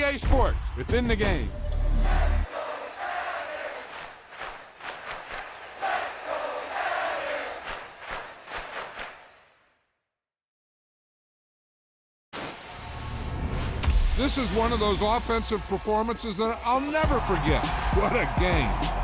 EA Sports, within the game. This is one of those offensive performances that I'll never forget. What a game.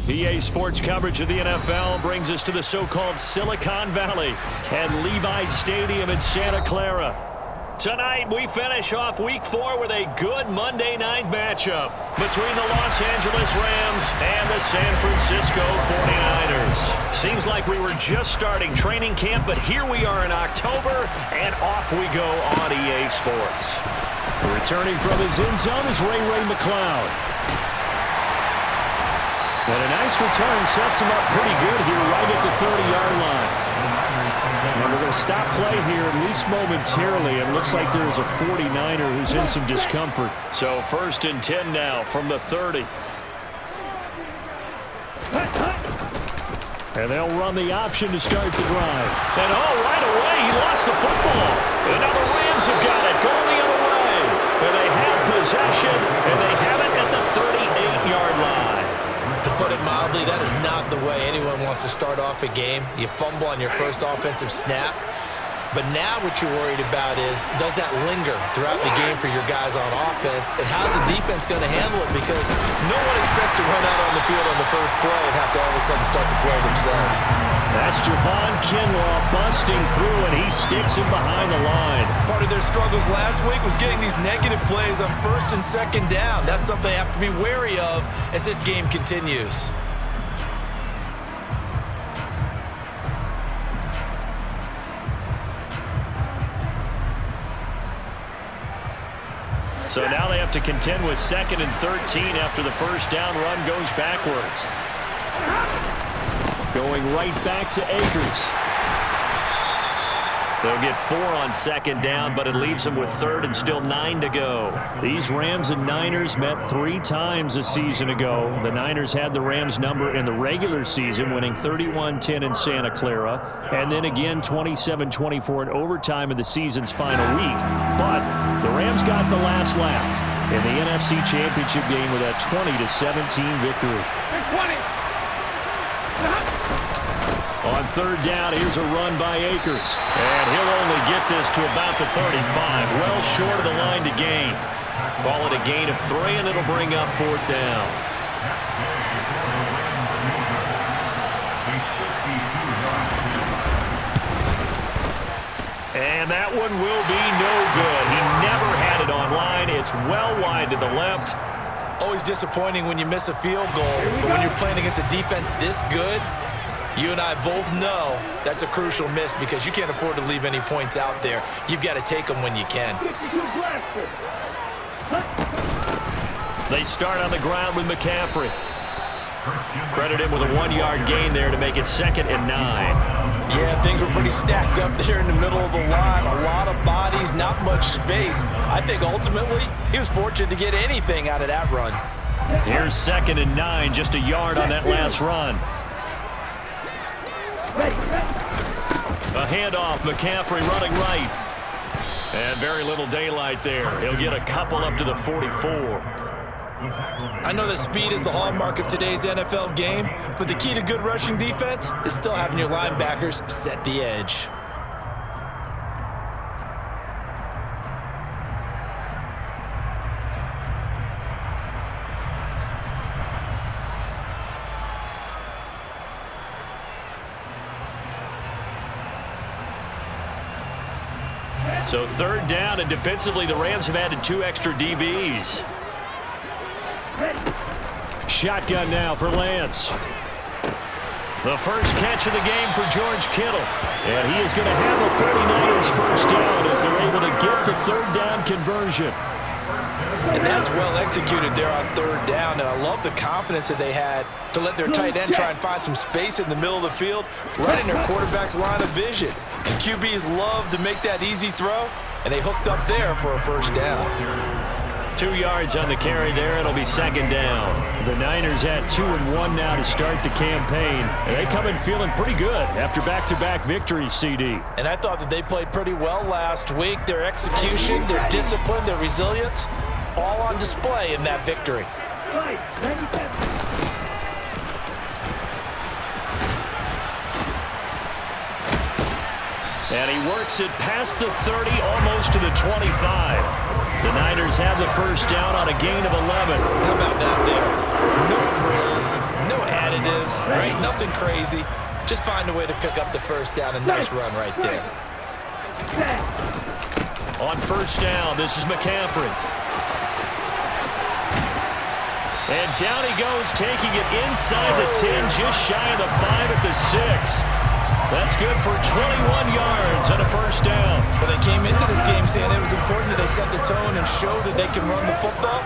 EA Sports coverage of the NFL brings us to the so-called Silicon Valley and Levi Stadium in Santa Clara. Tonight, we finish off Week 4 with a good Monday night matchup between the Los Angeles Rams and the San Francisco 49ers. Seems like we were just starting training camp, but here we are in October, and off we go on EA Sports. Returning from his end zone is Ray McCloud. And a nice return sets him up pretty good here right at the 30-yard line. And we're going to stop play here, at least momentarily. It looks like there is a 49er who's in some discomfort. So 1st and 10 now from the 30. And they'll run the option to start the drive. And right away, he lost the football. And now the Rams have got it going the other way. And they have possession, and they have it at the 38-yard line. To put it mildly, that is not the way anyone wants to start off a game. You fumble on your first offensive snap. But now what you're worried about is, does that linger throughout the game for your guys on offense? And how's the defense going to handle it? Because no one expects to run out on the field on the first play and have to all of a sudden start to play themselves. That's Javon Kinlaw busting through, and he sticks him behind the line. Part of their struggles last week was getting these negative plays on 1st and 2nd down. That's something they have to be wary of as this game continues. So now they have to contend with 2nd and 13 after the first down run goes backwards. Going right back to Akers. They'll get 4 on 2nd down, but it leaves them with 3rd and still 9 to go. These Rams and Niners met 3 times a season ago. The Niners had the Rams number in the regular season, winning 31-10 in Santa Clara, and then again 27-24 in overtime in the season's final week. But the Rams got the last laugh in the NFC Championship game with a 20-17 victory. 20. On 3rd down, here's a run by Akers. And he'll only get this to about the 35. Well short of the line to gain. Call it a gain of 3, and it'll bring up 4th down. And that one will be no good. He never had it on line. It's well wide to the left. Always disappointing when you miss a field goal, but when you're playing against a defense this good, you and I both know that's a crucial miss because you can't afford to leave any points out there. You've got to take them when you can. They start on the ground with McCaffrey. Credit him with a 1-yard gain there to make it 2nd and 9. Yeah, things were pretty stacked up there in the middle of the line. A lot of bodies, not much space. I think ultimately he was fortunate to get anything out of that run. Here's 2nd and 9, just a yard on that last run. A handoff, McCaffrey running right. And very little daylight there. He'll get a couple up to the 44. I know that speed is the hallmark of today's NFL game, but the key to good rushing defense is still having your linebackers set the edge. So 3rd down, and defensively the Rams have added 2 extra DBs. Shotgun now for Lance. The first catch of the game for George Kittle. And he is going to have a 49ers first down as they're able to get the 3rd down conversion. And that's well executed there on 3rd down, and I love the confidence that they had to let their tight end try and find some space in the middle of the field, right in their quarterback's line of vision. And QBs love to make that easy throw, and they hooked up there for a first down. 2 yards on the carry there. It'll be 2nd down. The Niners at 2-1 now to start the campaign. And they come in feeling pretty good after back-to-back victories, CD. And I thought that they played pretty well last week. Their execution, their discipline, their resilience, all on display in that victory. And he works it past the 30, almost to the 25. The Niners have the first down on a gain of 11. How about that there? No frills, no additives, right? Nothing crazy. Just find a way to pick up the first down. A nice run right there. On first down, this is McCaffrey. And down he goes, taking it inside the 10, just shy of the 5 at the 6. That's good for 21 yards and a first down. Well, they came into this game saying it was important that they set the tone and show that they can run the football.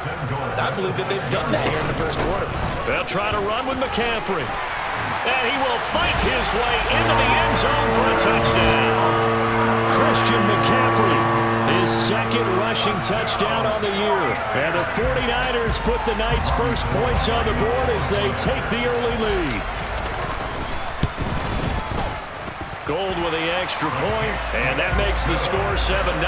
I believe that they've done that here in the first quarter. They'll try to run with McCaffrey. And he will fight his way into the end zone for a touchdown. Christian McCaffrey, his second rushing touchdown on the year. And the 49ers put the Knights' first points on the board as they take the early lead. Gold with the extra point, and that makes the score 7-0.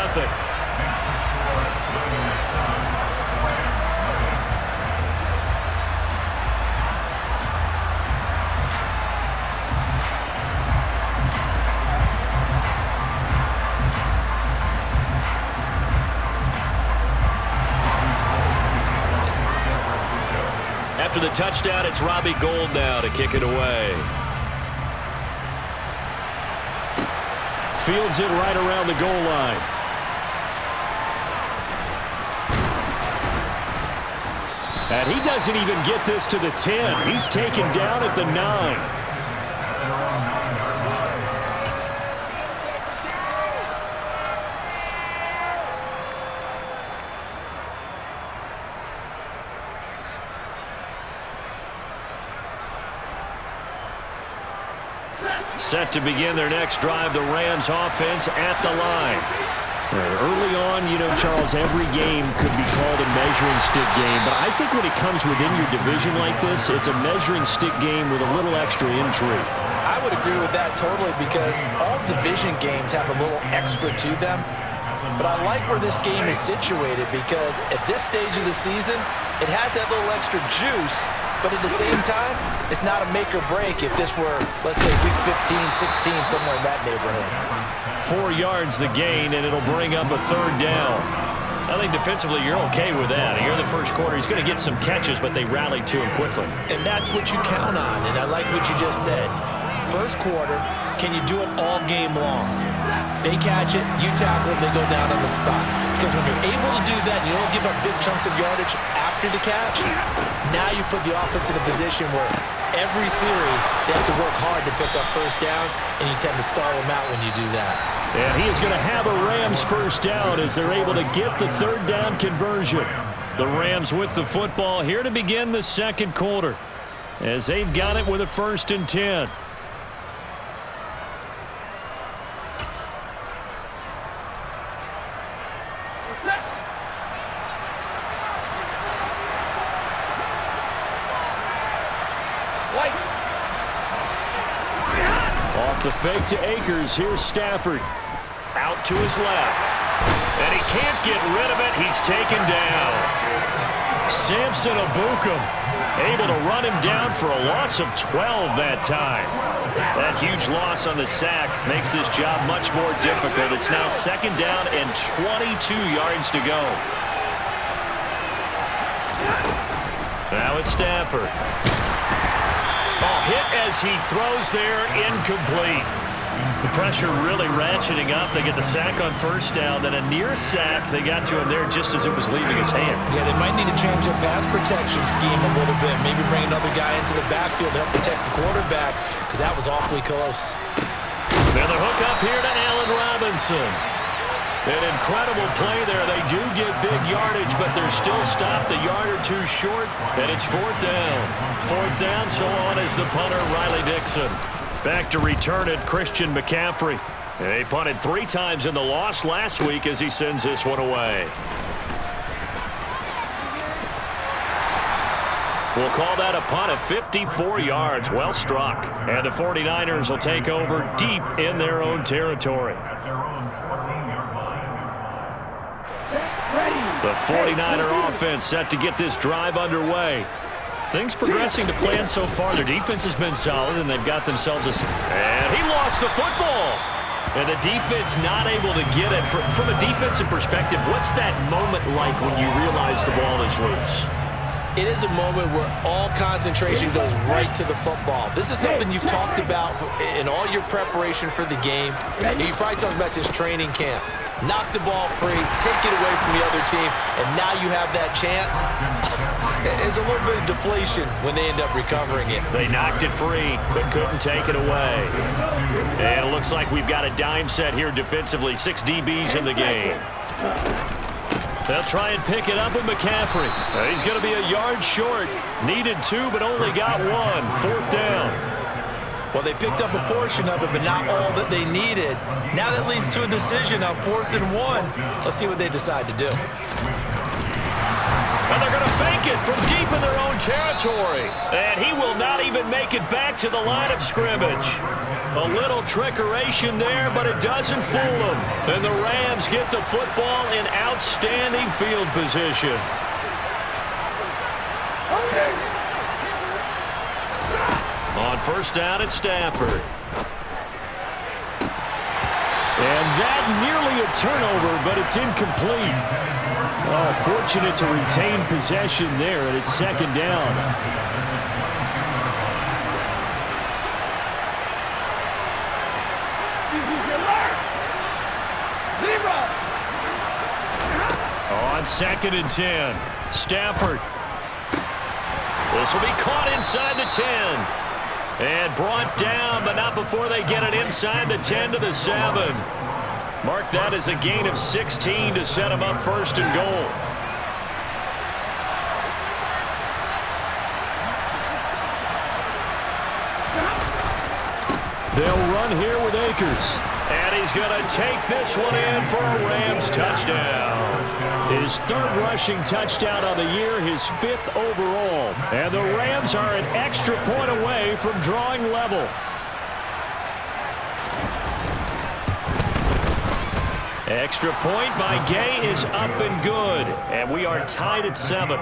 After the touchdown, it's Robbie Gould now to kick it away. Fields it right around the goal line. And he doesn't even get this to the 10. He's taken down at the 9. Set to begin their next drive, the Rams offense at the line. Early on, you know, Charles, every game could be called a measuring stick game. But I think when it comes within your division like this, it's a measuring stick game with a little extra intrigue. I would agree with that totally because all division games have a little extra to them. But I like where this game is situated because at this stage of the season, it has that little extra juice. But at the same time, it's not a make or break if this were, let's say, week 15, 16, somewhere in that neighborhood. 4 yards the gain, and it'll bring up a third down. I think defensively you're okay with that. Here in the first quarter, he's going to get some catches, but they rallied to him quickly. And that's what you count on, and I like what you just said. First quarter, can you do it all game long? They catch it, you tackle them, they go down on the spot. Because when you're able to do that, and you don't give up big chunks of yardage after the catch, now you put the offense in a position where every series they have to work hard to pick up first downs, and you tend to stall them out when you do that. And he is going to have a Rams first down as they're able to get the third down conversion. The Rams with the football here to begin the second quarter as they've got it with a 1st and 10. Off the fake to Akers. Here's Stafford. Out to his left. And he can't get rid of it. He's taken down. Samson Abukum able to run him down for a loss of 12 that time. That huge loss on the sack makes this job much more difficult. It's now 2nd down and 22 yards to go. Now it's Stafford. Oh, hit as he throws there, incomplete. The pressure really ratcheting up. They get the sack on first down, then a near sack. They got to him there just as it was leaving his hand. Yeah, they might need to change their pass protection scheme a little bit. Maybe bring another guy into the backfield to help protect the quarterback because that was awfully close. Now the hook up here to Allen Robinson. An incredible play there. They do get big yardage, but they're still stopped a yard or two short, and it's 4th down. 4th down, so on is the punter, Riley Dixon. Back to return it, Christian McCaffrey. They punted 3 times in the loss last week as he sends this one away. We'll call that a punt of 54 yards. Well struck. And the 49ers will take over deep in their own territory. The 49er offense set to get this drive underway. Things progressing to plan so far. Their defense has been solid, and they've got themselves a... And he lost the football. And the defense not able to get it. From a defensive perspective, what's that moment like when you realize the ball is loose? it is a moment where all concentration goes right to the football. This is something you've talked about in all your preparation for the game. You probably talked about this training camp. Knock the ball free, take it away from the other team, and now you have that chance. There's a little bit of deflation when they end up recovering it. They knocked it free, but couldn't take it away. And it looks like we've got a dime set here defensively. 6 DBs in the game. They'll try and pick it up with McCaffrey. He's going to be a yard short. Needed 2, but only got 1. 4th down. Well, they picked up a portion of it, but not all that they needed. Now that leads to a decision on 4th and 1. Let's see what they decide to do. And they're going to fake it from deep in their own territory. And he will not even make it back to the line of scrimmage. A little trickeration there, but it doesn't fool them. And the Rams get the football in outstanding field position. On 1st down at Stafford. And that nearly a turnover, but it's incomplete. Oh, fortunate to retain possession there, and it's 2nd down. On 2nd and 10, Stafford. This will be caught inside the 10. And brought down, but not before they get it inside the 10 to the 7. Mark that as a gain of 16 to set them up 1st and goal. They'll run here with Akers. And he's going to take this one in for a Rams touchdown. His 3rd rushing touchdown of the year, his 5th overall. And the Rams are an extra point away from drawing level. Extra point by Gay is up and good. And we are tied at 7.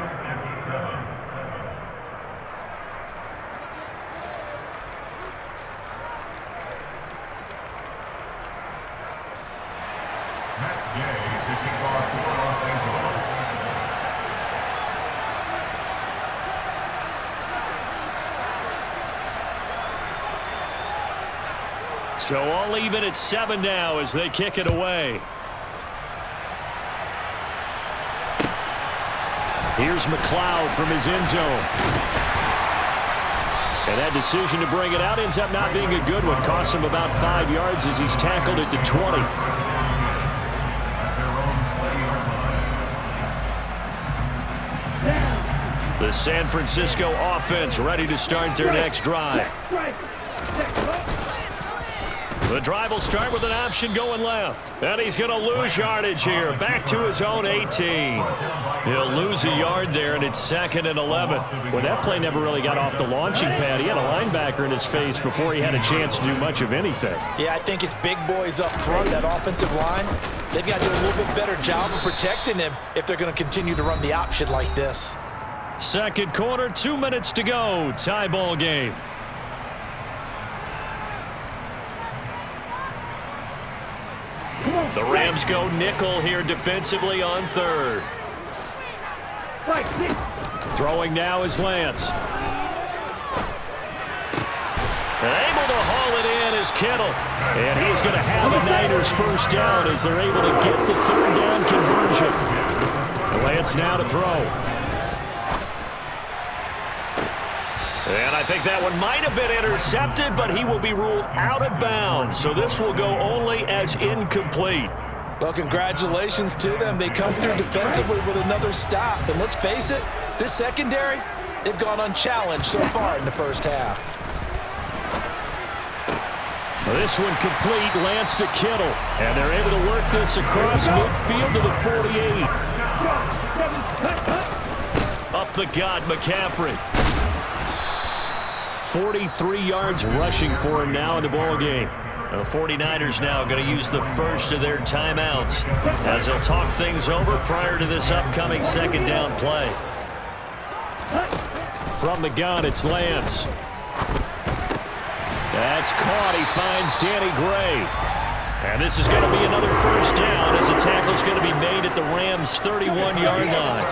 So all even at 7 now as they kick it away. Here's McLeod from his end zone. And that decision to bring it out ends up not being a good one. Costs him about 5 yards as he's tackled it to 20. The San Francisco offense ready to start their next drive. The drive will start with an option going left. And he's going to lose yardage here. Back to his own 18. He'll lose a yard there, and it's 2nd and 11. Well, that play never really got off the launching pad. He had a linebacker in his face before he had a chance to do much of anything. Yeah, I think it's big boys up front, that offensive line. They've got to do a little bit better job of protecting him if they're going to continue to run the option like this. 2nd quarter, 2 minutes to go. Tie ball game. The Rams go nickel here defensively on 3rd. Throwing now is Lance. Able to haul it in is Kittle. And he's going to have a Niners 1st down as they're able to get the 3rd down conversion. Lance now to throw. And I think that one might have been intercepted, but he will be ruled out of bounds. So this will go only as incomplete. Well, congratulations to them. They come through defensively with another stop. And let's face it, this secondary, they've gone unchallenged so far in the 1st half. This one complete, Lance to Kittle. And they're able to work this across midfield to the 48. Up the gut, McCaffrey. 43 yards rushing for him now in the ball game. And the 49ers now going to use the first of their timeouts as they'll talk things over prior to this upcoming 2nd down play. From the gun, it's Lance. That's caught. He finds Danny Gray. And this is going to be another 1st down as the tackle's going to be made at the Rams' 31-yard line.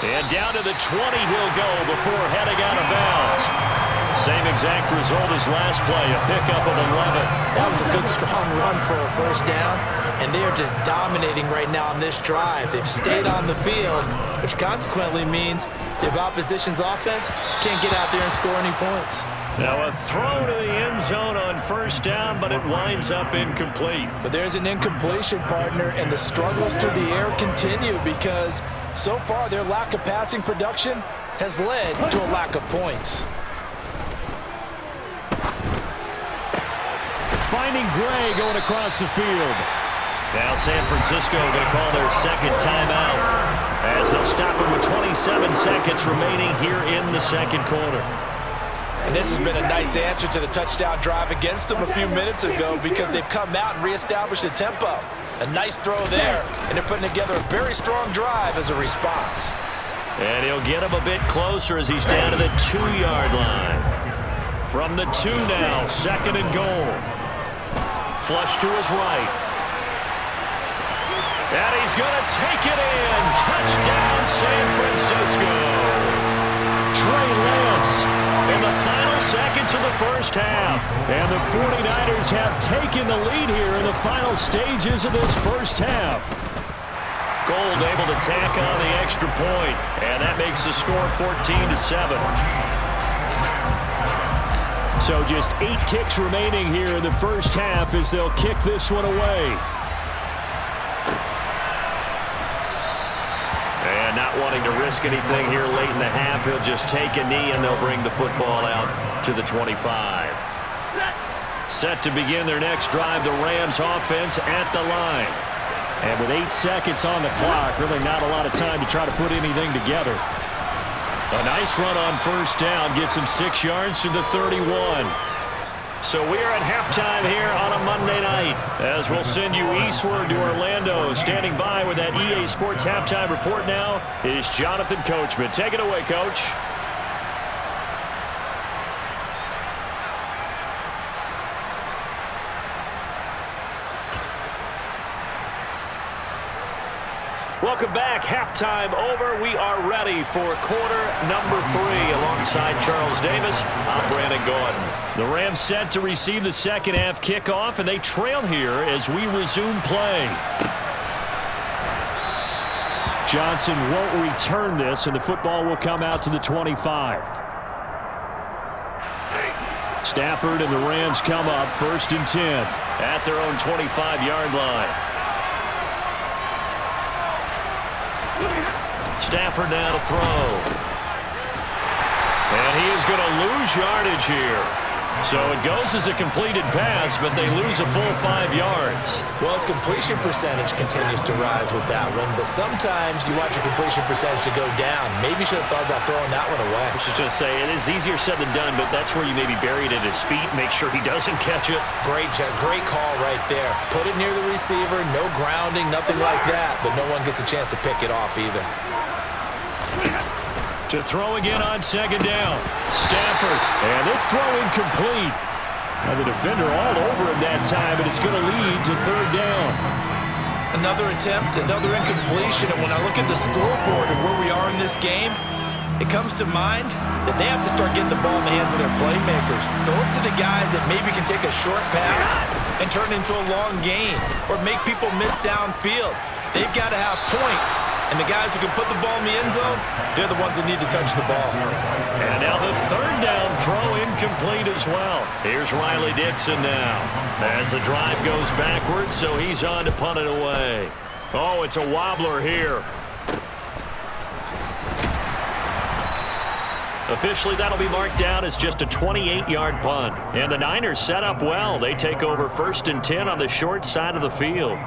And down to the 20 he'll go before heading out of bounds. Same exact result as last play, a pickup of 11. That was a good, strong run for a first down, and they are just dominating right now on this drive. They've stayed on the field, which consequently means the opposition's offense can't get out there and score any points. Now a throw to the end zone on first down, but it winds up incomplete. But there's an incompletion, partner, and the struggles through the air continue because so far their lack of passing production has led to a lack of points. Finding Gray going across the field. Now San Francisco going to call their second timeout as they'll stop it with 27 seconds remaining here in the second quarter. And this has been a nice answer to the touchdown drive against them a few minutes ago because they've come out and reestablished the tempo. A nice throw there, and they're putting together a very strong drive as a response. And he'll get him a bit closer as he's down to the 2-yard line. From the 2 now, second and goal. Flush to his right. And he's going to take it in. Touchdown, San Francisco. Trey Lance in the final seconds of the first half. And the 49ers have taken the lead here in the final stages of this first half. Gold able to tack on the extra point, and that makes the score 14-7. So just 8 ticks remaining here in the first half as they'll kick this one away. And not wanting to risk anything here late in the half, he'll just take a knee and they'll bring the football out to the 25. Set to begin their next drive, the Rams offense at the line. And with 8 seconds on the clock, really not a lot of time to try to put anything together. A nice run on first down gets him 6 yards to the 31. So we are at halftime here on a Monday night as we'll send you eastward to Orlando. Standing by with that EA Sports halftime report now is Jonathan Coachman. Take it away, Coach. Welcome back. Halftime over. We are ready for quarter number 3. Alongside Charles Davis, I'm Brandon Gordon. The Rams set to receive the second half kickoff, and they trail here as we resume play. Johnson won't return this, and the football will come out to the 25. Stafford and the Rams come up 1st and 10. At their own 25-yard line. Stafford now to throw. And he is going to lose yardage here. So it goes as a completed pass, but they lose a full 5 yards. Well, his completion percentage continues to rise with that one, but sometimes you want your completion percentage to go down. Maybe you should have thought about throwing that one away. I was just say, it is easier said than done, but that's where you maybe bury it at his feet, make sure he doesn't catch it. Great call right there. Put it near the receiver, no grounding, nothing like that, but no one gets a chance to pick it off either. To throw again on second down. Stafford. And this throw incomplete. And the defender all over him that time, but it's going to lead to 3rd down. Another attempt, another incompletion, and when I look at the scoreboard and where we are in this game, it comes to mind that they have to start getting the ball in the hands of their playmakers. Throw it to the guys that maybe can take a short pass and turn it into a long gain or make people miss downfield. They've got to have points, and the guys who can put the ball in the end zone, they're the ones that need to touch the ball. And now the 3rd down throw incomplete as well. Here's Riley Dixon now as the drive goes backwards, so he's on to punt it away. Oh, it's a wobbler here. Officially, that'll be marked down as just a 28-yard punt. And the Niners set up well. They take over 1st and 10 on the short side of the field.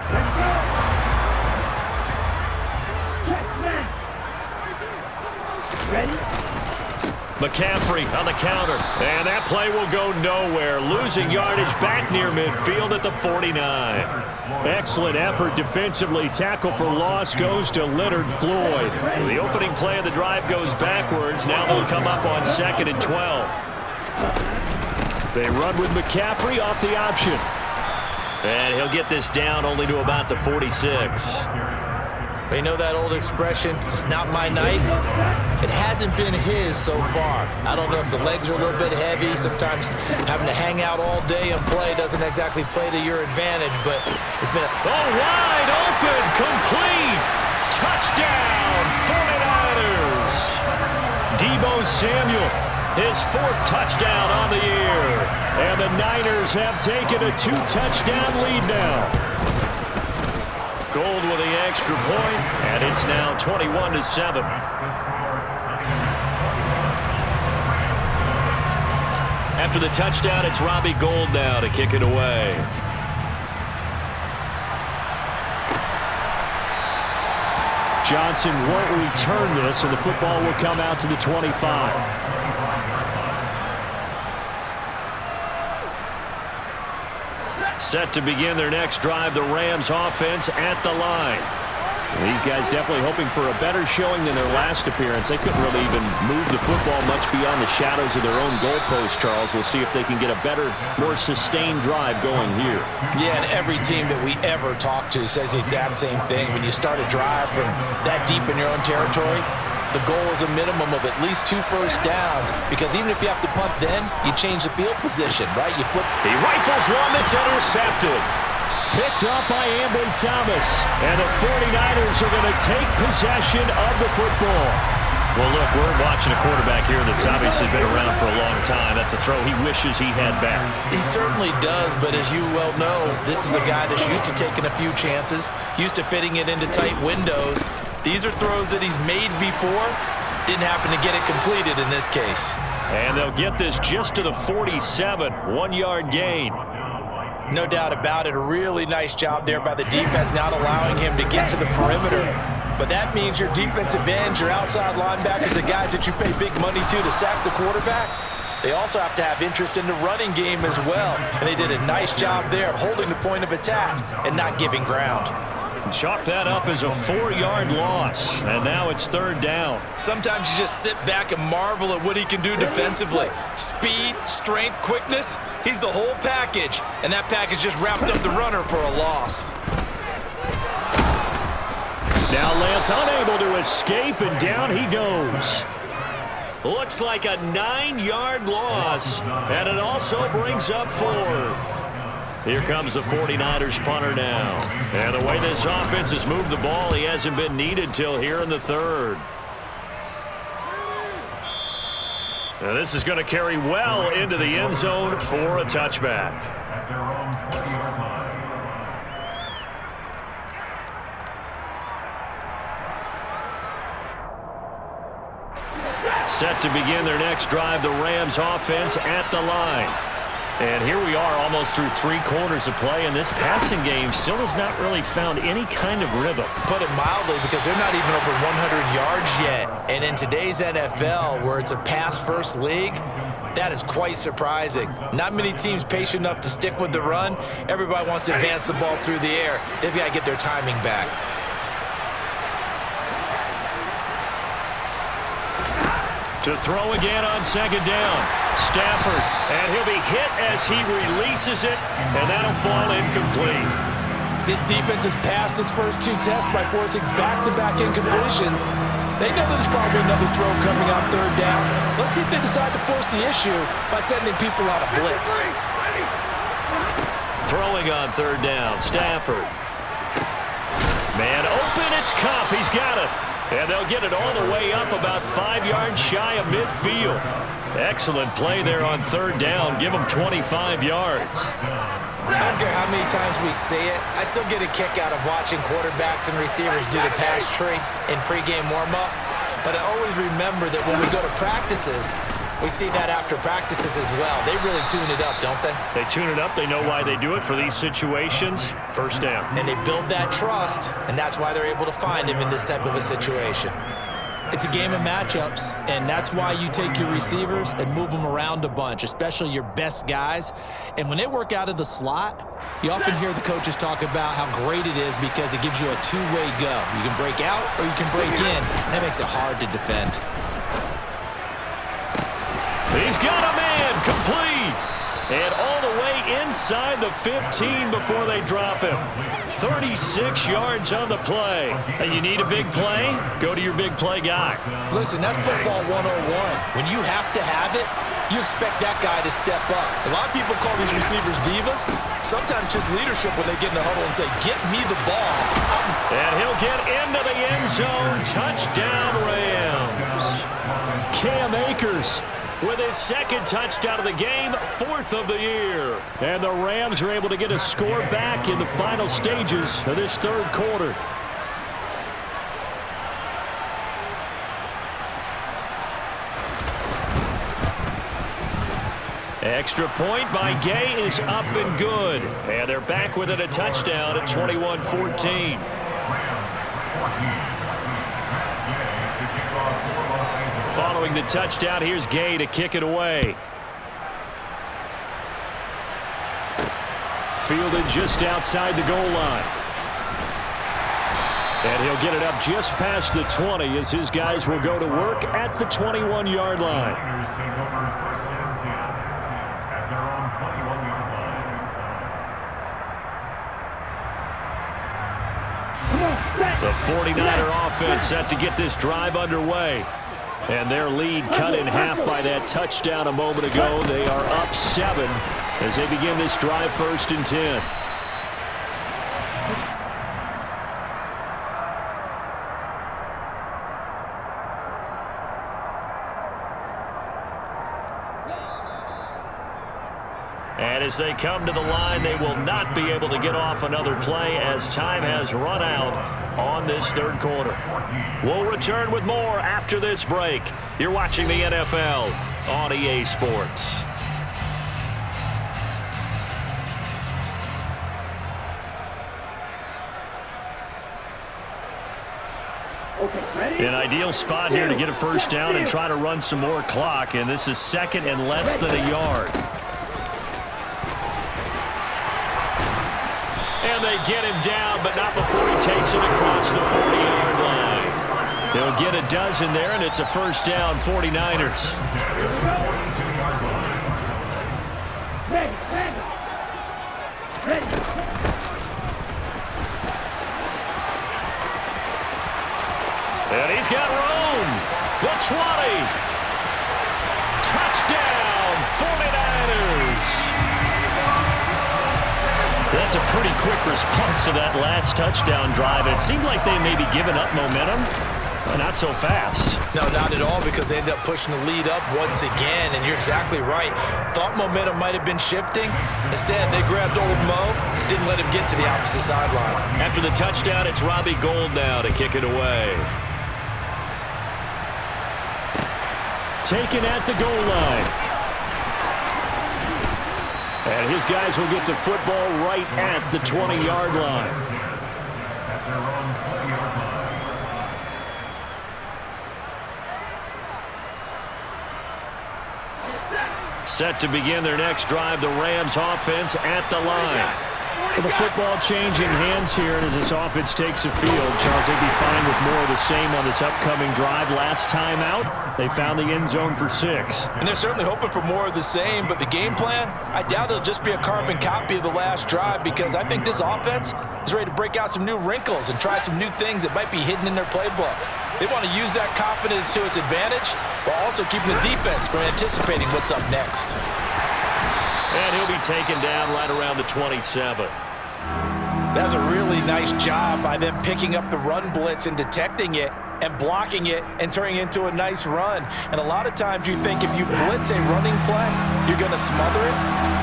McCaffrey on the counter, and that play will go nowhere. Losing yardage back near midfield at the 49. Excellent effort defensively. Tackle for loss goes to Leonard Floyd. So the opening play of the drive goes backwards. Now they'll come up on 2nd and 12. They run with McCaffrey off the option. And he'll get this down only to about the 46. You know that old expression, it's not my night? It hasn't been his so far. I don't know if the legs are a little bit heavy. Sometimes having to hang out all day and play doesn't exactly play to your advantage, but it's been wide open, complete. Touchdown, 49ers. Deebo Samuel, his 4th touchdown on the year. And the Niners have taken a 2-touchdown lead now. Gold with the extra point, and it's now 21-7. After the touchdown, it's Robbie Gould now to kick it away. Johnson won't return this, and the football will come out to the 25. Set to begin their next drive, the Rams offense at the line. These guys definitely hoping for a better showing than their last appearance. They couldn't really even move the football much beyond the shadows of their own goalpost, Charles. We'll see if they can get a better, more sustained drive going here. Yeah, and every team that we ever talk to says the exact same thing. When you start a drive from that deep in your own territory, the goal is a minimum of at least 2 first downs, because even if you have to punt then, you change the field position, right? You flip. He rifles one that's intercepted. Picked up by Ambry Thomas. And the 49ers are going to take possession of the football. Well, look, we're watching a quarterback here that's obviously been around for a long time. That's a throw he wishes he had back. He certainly does, but as you well know, this is a guy that's used to taking a few chances, used to fitting it into tight windows. These are throws that he's made before. Didn't happen to get it completed in this case. And they'll get this just to the 47, 1-yard gain. No doubt about it. A really nice job there by the defense, not allowing him to get to the perimeter. But that means your defensive ends, your outside linebackers, the guys that you pay big money to sack the quarterback, they also have to have interest in the running game as well. And they did a nice job there of holding the point of attack and not giving ground. Chalk that up as a 4-yard loss, and now it's 3rd down. Sometimes you just sit back and marvel at what he can do defensively. Speed, strength, quickness, he's the whole package, and that package just wrapped up the runner for a loss. Now Lance unable to escape, and down he goes. Looks like a 9-yard loss, and it also brings up 4th. Here comes the 49ers punter now. And the way this offense has moved the ball, he hasn't been needed till here in the 3rd. Now this is going to carry well into the end zone for a touchback. Set to begin their next drive, the Rams offense at the line. And here we are almost through 3 quarters of play, and this passing game still has not really found any kind of rhythm. Put it mildly, because they're not even over 100 yards yet. And in today's NFL, where it's a pass-first league, that is quite surprising. Not many teams patient enough to stick with the run. Everybody wants to advance the ball through the air. They've got to get their timing back. To throw again on 2nd down. Stafford, and he'll be hit as he releases it, and that'll fall incomplete. This defense has passed its first 2 tests by forcing back-to-back incompletions. They know there's probably another throw coming on 3rd down. Let's see if they decide to force the issue by sending people on a blitz. Throwing on 3rd down, Stafford. Man open, it's Kupp, he's got it. And they'll get it all the way up about 5 yards shy of midfield. Excellent play there on 3rd down. Give them 25 yards. I don't care how many times we say it, I still get a kick out of watching quarterbacks and receivers do the pass tree in pregame warm-up. But I always remember that when we go to practices, we see that after practices as well. They really tune it up, don't they? They tune it up. They know why they do it for these situations. 1st down. And they build that trust, and that's why they're able to find him in this type of a situation. It's a game of matchups, and that's why you take your receivers and move them around a bunch, especially your best guys. And when they work out of the slot, you often hear the coaches talk about how great it is because it gives you a 2-way go. You can break out or you can break in. That makes it hard to defend. He's got a man, complete. And all the way inside the 15 before they drop him. 36 yards on the play. And you need a big play? Go to your big play guy. Listen, that's football 101. When you have to have it, you expect that guy to step up. A lot of people call these receivers divas. Sometimes just leadership when they get in the huddle and say, get me the ball. And he'll get into the end zone. Touchdown, Rams. Cam Akers with his second touchdown of the game, 4th of the year. And the Rams are able to get a score back in the final stages of this third quarter. Extra point by Gay is up and good. And they're back within a touchdown at 21-14. Following the touchdown, here's Gay to kick it away. Fielded just outside the goal line. And he'll get it up just past the 20 as his guys will go to work at the 21-yard line. The 49er offense set to get this drive underway. And their lead cut in half by that touchdown a moment ago. They are up 7 as they begin this drive 1st and 10. And as they come to the line, they will not be able to get off another play as time has run out on this third quarter. We'll return with more after this break. You're watching the NFL on EA Sports. An ideal spot here to get a first down and try to run some more clock, and this is 2nd and less than a yard. And they get him down, but not before he takes it across the 40-yard line. They'll get a dozen there, and it's a first down, 49ers. And he's got room. The 20. Touchdown, 49ers. That's a pretty quick response to that last touchdown drive. It seemed like they may be giving up momentum. Not so fast. No, not at all, because they end up pushing the lead up once again, and you're exactly right. Thought momentum might have been shifting. Instead, they grabbed old Mo, didn't let him get to the opposite sideline. After the touchdown, it's Robbie Gould now to kick it away. Taken at the goal line. And his guys will get the football right at the 20-yard line. Set to begin their next drive, the Rams offense at the line. With the football changing hands here, and as this offense takes the field, Charles, they'd be fine with more of the same on this upcoming drive. Last time out, they found the end zone for 6. And they're certainly hoping for more of the same, but the game plan, I doubt it'll just be a carbon copy of the last drive, because I think this offense is ready to break out some new wrinkles and try some new things that might be hidden in their playbook. They want to use that confidence to its advantage while also keeping the defense from anticipating what's up next. And he'll be taken down right around the 27. That's a really nice job by them picking up the run blitz and detecting it and blocking it and turning it into a nice run. And a lot of times you think if you blitz a running play, you're going to smother it.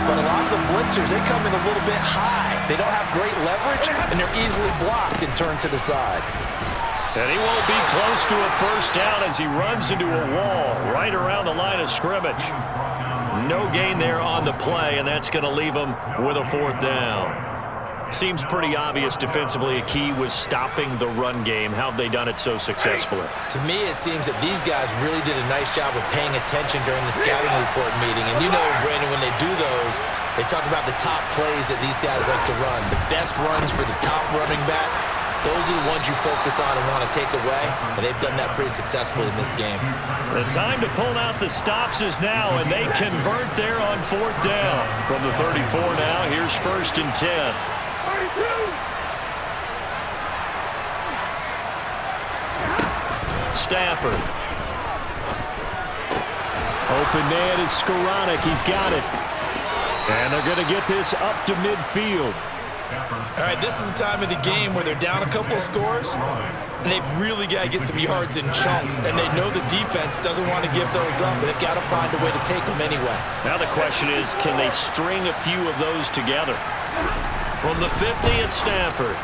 But a lot of the blitzers, they come in a little bit high. They don't have great leverage, and they're easily blocked and turned to the side. And he won't be close to a first down as he runs into a wall right around the line of scrimmage. No gain there on the play, and that's going to leave him with a 4th down. Seems pretty obvious defensively a key was stopping the run game. How have they done it so successfully? To me, it seems that these guys really did a nice job of paying attention during the scouting report meeting. And you know, Brandon, when they do those, they talk about the top plays that these guys like to run. The best runs for the top running back. Those are the ones you focus on and want to take away, and they've done that pretty successfully in this game. The time to pull out the stops is now, and they convert there on 4th down. From the 34 now, here's 1st and 10. Stafford. Open man is Skoranek. He's got it. And they're going to get this up to midfield. All right, this is the time of the game where they're down a couple of scores, and they've really got to get some yards in chunks, and they know the defense doesn't want to give those up, but they've got to find a way to take them anyway. Now the question is, can they string a few of those together? From the 50 at Stafford.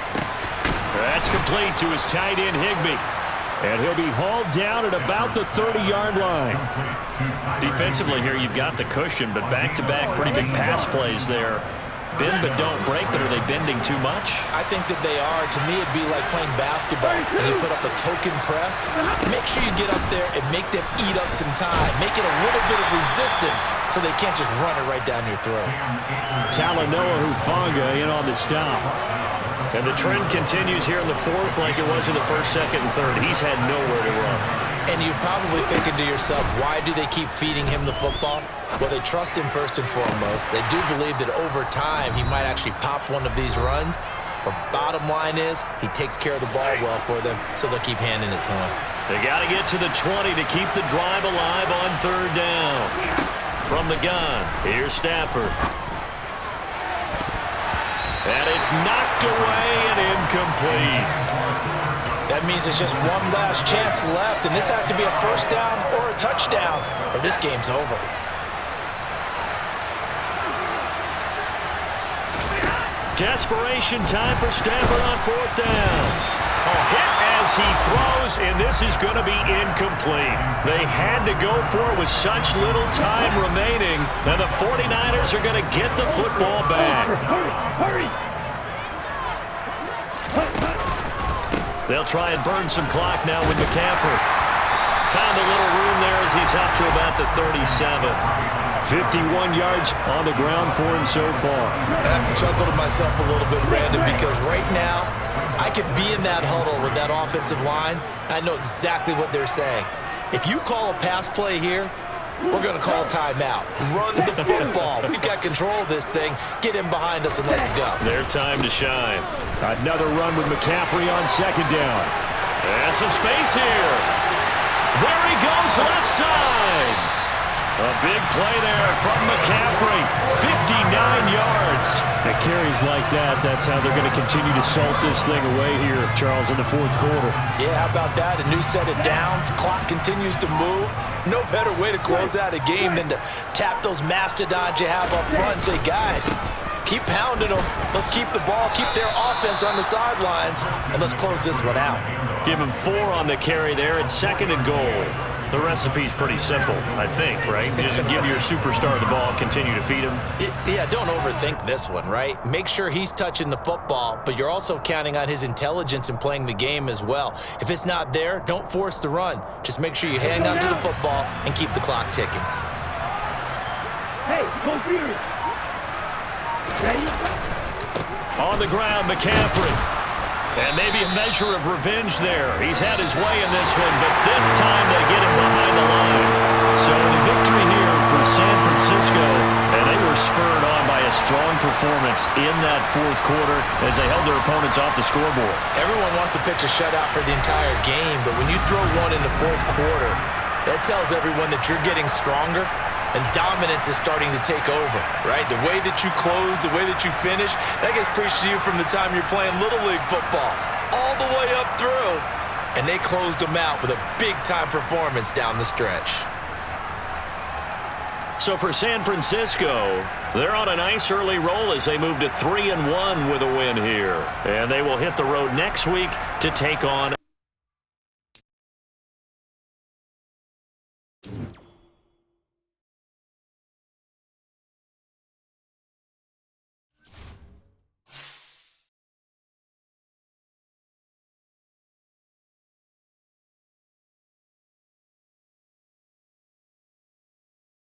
That's complete to his tight end, Higbee. And he'll be hauled down at about the 30-yard line. Defensively here, you've got the cushion, but back-to-back pretty big pass plays there. Bend but don't break, but are they bending too much? I think that they are. To me, it'd be like playing basketball, and you put up a token press. Make sure you get up there and make them eat up some time. Make it a little bit of resistance so they can't just run it right down your throat. Talanoa Hufanga in on the stop. And the trend continues here in the 4th like it was in the 1st, 2nd, and 3rd. He's had nowhere to run. And you're probably thinking to yourself, why do they keep feeding him the football? Well, they trust him first and foremost. They do believe that over time he might actually pop one of these runs. But bottom line is he takes care of the ball well for them, so they'll keep handing it to him. They got to get to the 20 to keep the drive alive on 3rd down. From the gun, here's Stafford. And it's knocked away and incomplete. That means it's just one last chance left, and this has to be a 1st down or a touchdown, or this game's over. Desperation time for Stafford on 4th down. A hit as he throws, and this is going to be incomplete. They had to go for it with such little time remaining, and the 49ers are going to get the football back. Hurry! They'll try and burn some clock now with McCaffrey. Found a little room there as he's up to about the 37. 51 yards on the ground for him so far. I have to chuckle to myself a little bit, Brandon, because right now I could be in that huddle with that offensive line. I know exactly what they're saying. If you call a pass play here, we're going to call timeout. Run the football. We've got control of this thing. Get in behind us and let's go. Their time to shine. Another run with McCaffrey on 2nd down. And some space here. There he goes left side. A big play there from McCaffrey. 59 yards. At carries like that, that's how they're going to continue to salt this thing away here, Charles, in the 4th quarter. Yeah, how about that? A new set of downs. Clock continues to move. No better way to close out a game than to tap those mastodons you have up front and say, guys, keep pounding them. Let's keep the ball, keep their offense on the sidelines, and let's close this one out. Give him 4 on the carry there at 2nd and goal. The recipe's pretty simple, I think, right? Just give your superstar the ball, continue to feed him. Yeah, don't overthink this one, right? Make sure he's touching the football, but you're also counting on his intelligence in playing the game as well. If it's not there, don't force the run. Just make sure you hang on to the football and keep the clock ticking. Hey, go here. Ready? On the ground, McCaffrey. And maybe a measure of revenge there. He's had his way in this one, but this time they get him behind the line. So the victory here for San Francisco, and they were spurred on by a strong performance in that 4th quarter as they held their opponents off the scoreboard. Everyone wants to pitch a shutout for the entire game, but when you throw one in the 4th quarter, that tells everyone that you're getting stronger and dominance is starting to take over, right? The way that you close, the way that you finish, that gets preached to you from the time you're playing Little League football all the way up through. And they closed them out with a big-time performance down the stretch. So for San Francisco, they're on a nice early roll as they move to 3-1 with a win here. And they will hit the road next week to take on